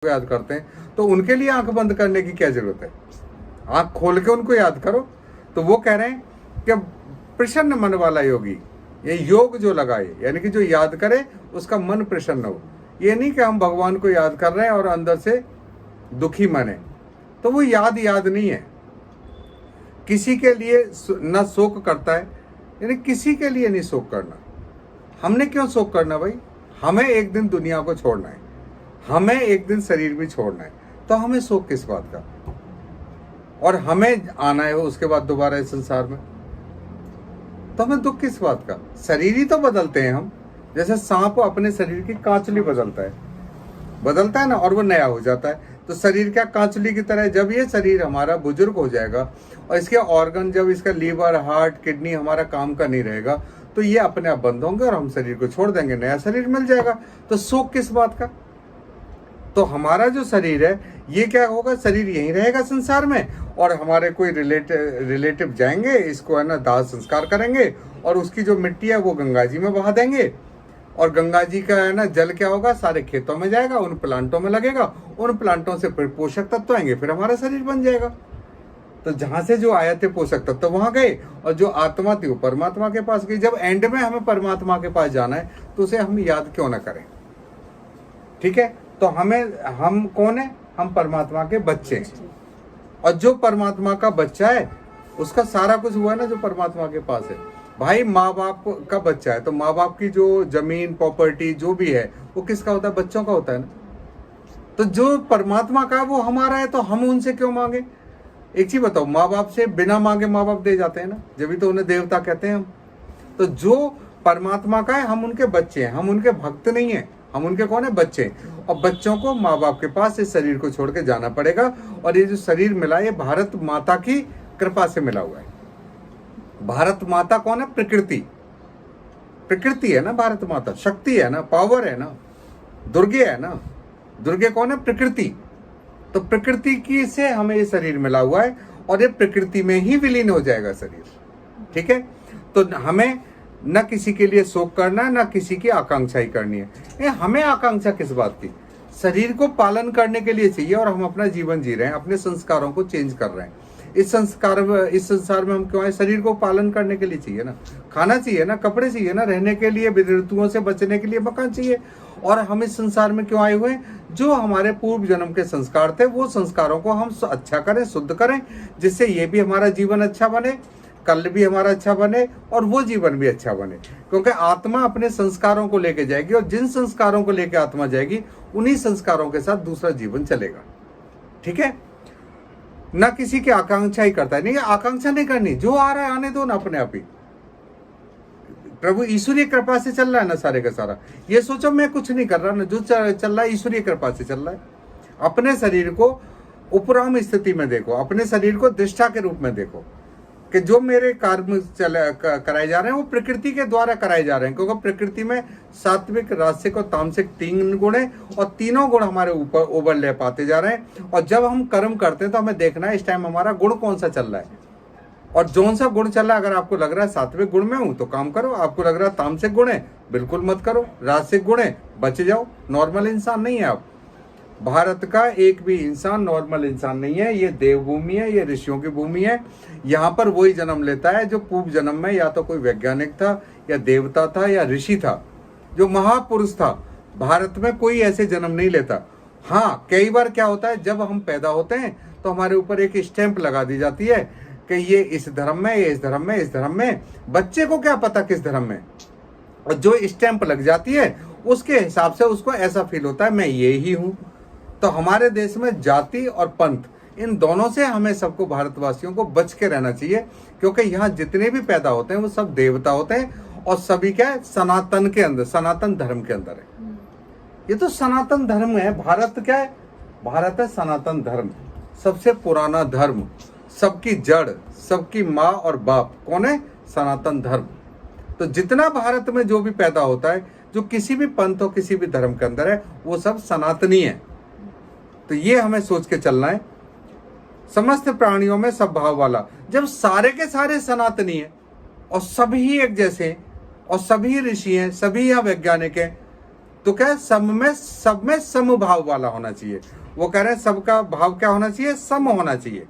याद करते हैं, तो उनके लिए आंख बंद करने की क्या जरूरत है? आंख खोल के उनको याद करो। तो वो कह रहे हैं कि प्रसन्न मन वाला योगी, ये योग जो लगाए, यानी कि जो याद करे उसका मन प्रसन्न हो। ये नहीं कि हम भगवान को याद कर रहे हैं और अंदर से दुखी मन है, तो वो याद नहीं है। किसी के लिए न शोक करता है, यानी किसी के लिए नहीं शोक करना। हमने क्यों शोक करना भाई? हमें एक दिन दुनिया को छोड़ना है, हमें एक दिन शरीर भी छोड़ना है, तो हमें शोक किस बात का? और हमें आना है उसके बाद दोबारा इस संसार में, तो हमें दुख किस बात का? शरीर ही तो बदलते हैं हम। जैसे सांप अपने शरीर की कांचली बदलता है ना, और वो नया हो जाता है। तो शरीर क्या कांचली की तरह, जब ये शरीर हमारा बुजुर्ग हो जाएगा और इसके ऑर्गन, जब इसका लीवर, हार्ट, किडनी हमारा काम का नहीं रहेगा, तो ये अपने आप बंद होंगे और हम शरीर को छोड़ देंगे, नया शरीर मिल जाएगा। तो शोक किस बात का? तो हमारा जो शरीर है ये क्या होगा, शरीर यहीं रहेगा संसार में, और हमारे कोई रिलेटिव जाएंगे, इसको है ना दाह संस्कार करेंगे, और उसकी जो मिट्टी है वो गंगा जी में बहा देंगे, और गंगा जी का है ना जल क्या होगा, सारे खेतों में जाएगा, उन प्लांटों में लगेगा, उन प्लांटों से फिर पोषक तत्व आएंगे, फिर हमारा शरीर बन जाएगा। तो जहां से जो आए थे पोषक तत्व वहां गए, और जो आत्मा थी वो परमात्मा के पास गई। जब एंड में हमें परमात्मा के पास जाना है तो उसे हम याद क्यों ना करें? ठीक है, तो हम कौन है? हम परमात्मा के बच्चे हैं, और जो परमात्मा का बच्चा है उसका सारा कुछ हुआ है ना, जो परमात्मा के पास है। भाई माँ बाप का बच्चा है, तो माँ बाप की जो जमीन, प्रॉपर्टी जो भी है वो किसका होता है? बच्चों का होता है ना। तो जो परमात्मा का है वो हमारा है, तो हम उनसे क्यों मांगे? एक चीज बताओ, माँ बाप से बिना मांगे माँ बाप दे जाते हैं ना, जब भी तो उन्हें देवता कहते हैं हम। तो जो परमात्मा का है हम उनके बच्चे हैं, हम उनके भक्त नहीं है, हम उनके कौन है? बच्चे। और बच्चों को माँ बाप के पास इस शरीर को छोड़ के जाना पड़ेगा, और ये जो शरीर मिला ये भारत माता की कृपा से मिला हुआ है। भारत माता कौन है? प्रकृति है ना, भारत माता शक्ति है ना, पावर है ना, दुर्गे है ना। दुर्गे कौन है? प्रकृति। तो प्रकृति की से हमें ये शरीर मिला हुआ है, और ये प्रकृति में ही विलीन हो जाएगा शरीर। ठीक है, तो हमें न किसी के लिए शोक करना है, न किसी की आकांक्षा ही करनी है। हमें आकांक्षा किस बात की? शरीर को पालन करने के लिए चाहिए, और हम अपना जीवन जी रहे हैं, अपने संस्कारों को चेंज कर रहे हैं। इस संसार में हम क्यों आए? शरीर को पालन करने के लिए चाहिए ना, खाना चाहिए ना, कपड़े चाहिए ना, रहने के लिए, ऋतुओं से बचने के लिए मकान चाहिए। और हम इस संसार में क्यों आए हुए? जो हमारे पूर्व जन्म के संस्कार थे, वो संस्कारों को हम अच्छा करें, शुद्ध करें, जिससे ये भी हमारा जीवन अच्छा बने, कल भी हमारा अच्छा बने, और वो जीवन भी अच्छा बने। क्योंकि आत्मा अपने संस्कारों को लेके जाएगी, और जिन संस्कारों को लेके आत्मा जाएगी उन्हीं संस्कारों के साथ दूसरा जीवन चलेगा। ठीक है, ना किसी की आकांक्षा ही करता है। नहीं, आकांक्षा नहीं करनी, जो आ रहा है आने दो ना, अपने आप ही। प्रभु ईश्वरीय कृपा से चल रहा है ना सारे का सारा। ये सोचो मैं कुछ नहीं कर रहा ना, जो चल रहा है ईश्वरीय कृपा से चल रहा है। अपने शरीर को उपराम स्थिति में देखो, अपने शरीर को दृष्टा के रूप में देखो, कि जो मेरे कार्य कराए जा रहे हैं वो प्रकृति के द्वारा कराए जा रहे हैं। क्योंकि प्रकृति में सात्विक, राजसिक और तामसिक 3 गुण है, और तीनों गुण हमारे ऊपर ओवरलैप पाते जा रहे हैं। और जब हम कर्म करते हैं तो हमें देखना है इस टाइम हमारा गुण कौन सा चल रहा है, और जौन सा गुण चल रहा है। अगर आपको लग रहा है सात्विक गुण में हूं तो काम करो, आपको लग रहा है तामसिक गुण है, बिल्कुल मत करो। राजसिक गुण है, बच जाओ। नॉर्मल इंसान नहीं है आप। भारत का एक भी इंसान नॉर्मल इंसान नहीं है। ये देवभूमि है, ये ऋषियों की भूमि है। यहाँ पर वही जन्म लेता है जो पूर्व जन्म में या तो कोई वैज्ञानिक था, या देवता था, या ऋषि था, जो महापुरुष था। भारत में कोई ऐसे जन्म नहीं लेता। हाँ, कई बार क्या होता है, जब हम पैदा होते हैं तो हमारे ऊपर एक स्टैंप लगा दी जाती है कि ये इस धर्म में, ये इस धर्म में, इस धर्म में। बच्चे को क्या पता किस धर्म में, और जो स्टैंप लग जाती है उसके हिसाब से उसको ऐसा फील होता है मैं ये ही हूं। तो हमारे देश में जाति और पंथ, इन दोनों से हमें सबको, भारतवासियों को बच के रहना चाहिए। क्योंकि यहाँ जितने भी पैदा होते हैं वो सब देवता होते हैं, और सभी क्या है? सनातन के अंदर, सनातन धर्म के अंदर है। ये तो सनातन धर्म है। भारत क्या है? भारत है सनातन धर्म, सबसे पुराना धर्म, सबकी जड़, सबकी माँ और बाप कौन है? सनातन धर्म। तो जितना भारत में जो भी पैदा होता है, जो किसी भी पंथ और किसी भी धर्म के अंदर है, वो सब सनातनी है। तो ये हमें सोच के चलना है। समस्त प्राणियों में सब भाव वाला, जब सारे के सारे सनातनी है, और सभी एक जैसे, और सभी ऋषि हैं, सभी यहाँ वैज्ञानिक हैं, तो क्या है, सब में समभाव वाला होना चाहिए। वो कह रहे हैं सबका भाव क्या होना चाहिए, सम होना चाहिए।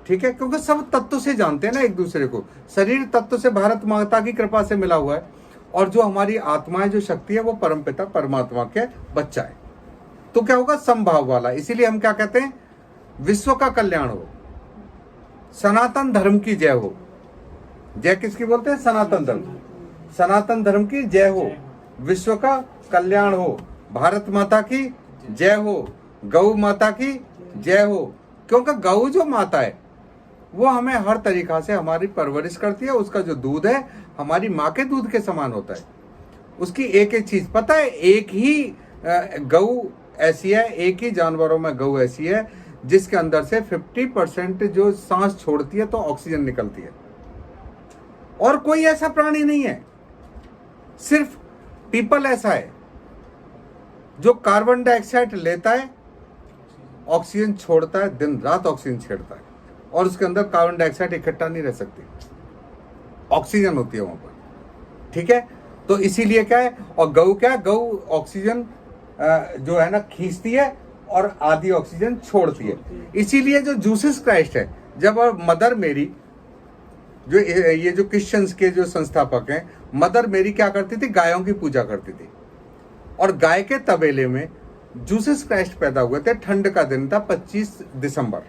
ठीक है, क्योंकि सब तत्व से जानते हैं ना एक दूसरे को। शरीर तत्व से भारत माता की कृपा से मिला हुआ है, और जो हमारी आत्मा है, जो शक्ति है, वो परमपिता परमात्मा के बच्चा है। तो क्या होगा, समभाव वाला। इसीलिए हम क्या कहते हैं, विश्व का कल्याण हो, सनातन धर्म की जय हो। जय किसकी बोलते हैं, सनातन धर्म। सनातन धर्म की जय हो, विश्व का कल्याण हो, भारत माता की जय हो, गौ माता की जय हो। क्योंकि गौ जो माता है वो हमें हर तरीका से हमारी परवरिश करती है। उसका जो दूध है हमारी माँ के दूध के समान होता है। उसकी एक एक चीज पता है, एक ही गौ ऐसी है, एक ही जानवरों में गौ ऐसी है जिसके अंदर से 50% जो सांस छोड़ती है तो ऑक्सीजन निकलती है। और कोई ऐसा प्राणी नहीं है, सिर्फ पीपल ऐसा है जो कार्बन डाइऑक्साइड लेता है, ऑक्सीजन छोड़ता है, दिन रात ऑक्सीजन छेड़ता है, और उसके अंदर कार्बन डाइऑक्साइड इकट्ठा नहीं रह सकती, ऑक्सीजन होती है वहां पर। ठीक है, तो इसीलिए क्या है, और गऊ क्या है, गऊ ऑक्सीजन जो है ना खींचती है और आधी ऑक्सीजन छोड़ती है। इसीलिए जो जीसस क्राइस्ट है, जब मदर मेरी, जो ये जो क्रिश्चियंस के जो संस्थापक हैं, मदर मेरी क्या करती थी, गायों की पूजा करती थी। और गाय के तबेले में जीसस क्राइस्ट पैदा हुए थे। ठंड का दिन था 25 दिसंबर,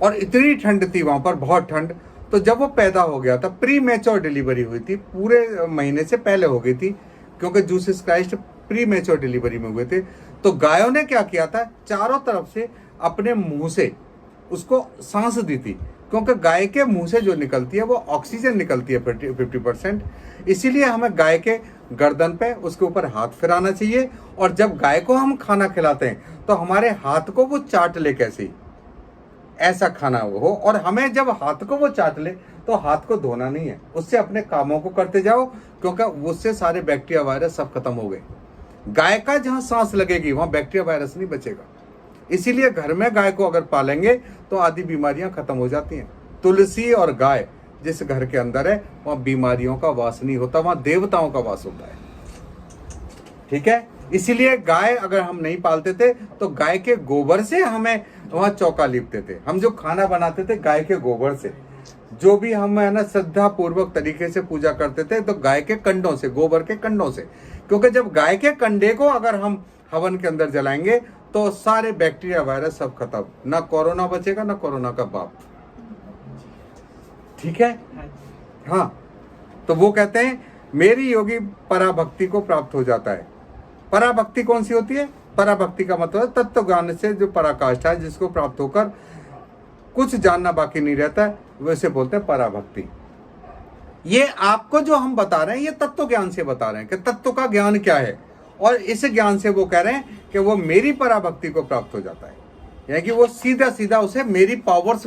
और इतनी ठंड थी वहां पर, बहुत ठंड। तो जब वो पैदा हो गया था, प्री मैच्योर डिलीवरी हुई थी, पूरे महीने से पहले हो गई थी, क्योंकि Jesus Christ pre mature delivery में हुए थे। तो गायों ने क्या किया था, चारों तरफ से अपने मुंह से उसको सांस दी थी, क्योंकि गाय के मुंह से जो निकलती है वो ऑक्सीजन निकलती है 50%। इसीलिए हमें गाय के गर्दन पे उसके ऊपर हाथ फिराना चाहिए, और जब गाय को हम खाना खिलाते हैं तो हमारे हाथ को वो चाट ले, कैसे ऐसा खाना वो हो। और हमें जब हाथ को वो चाट ले तो हाथ को धोना नहीं है, उससे अपने कामों को करते जाओ, क्योंकि उससे सारे बैक्टीरिया वायरस सब खत्म हो गए। गाय का जहां सांस लगेगी वहां बैक्टीरिया वायरस नहीं बचेगा। इसीलिए घर में गाय को अगर पालेंगे तो आधी बीमारियां खत्म हो जाती हैं। तुलसी और गाय जिस घर के अंदर है वहां बीमारियों का वास नहीं होता, वहां देवताओं का वास होता है। ठीक है, इसीलिए गाय अगर हम नहीं पालते थे तो गाय के गोबर से हमें वहां चौका लिपते थे। हम जो खाना बनाते थे गाय के गोबर से, जो भी हम है ना श्रद्धा पूर्वक तरीके से पूजा करते थे तो गाय के कंडों से, गोबर के कंडों से। क्योंकि जब गाय के कंडे को अगर हम हवन के अंदर जलाएंगे तो सारे बैक्टीरिया वायरस सब खत्म, ना कोरोना बचेगा ना कोरोना का बाप। ठीक है, हाँ। तो वो कहते हैं मेरी योगी पराभक्ति को प्राप्त हो जाता है। पराभक्ति कौन सी होती है, पराभक्ति का मतलब है तत्व ज्ञान से जो पराकाष्ठा है, जिसको प्राप्त होकर कुछ जानना बाकी नहीं रहता है, वैसे बोलते हैं पराभक्ति। ये आपको जो हम बता रहे हैं ये तत्व ज्ञान से बता रहे हैं कि तत्व का ज्ञान क्या है, और इस ज्ञान से वो कह रहे हैं कि वो मेरी पराभक्ति को प्राप्त हो जाता है, यानी कि वो सीधा सीधा उसे मेरी पावर्स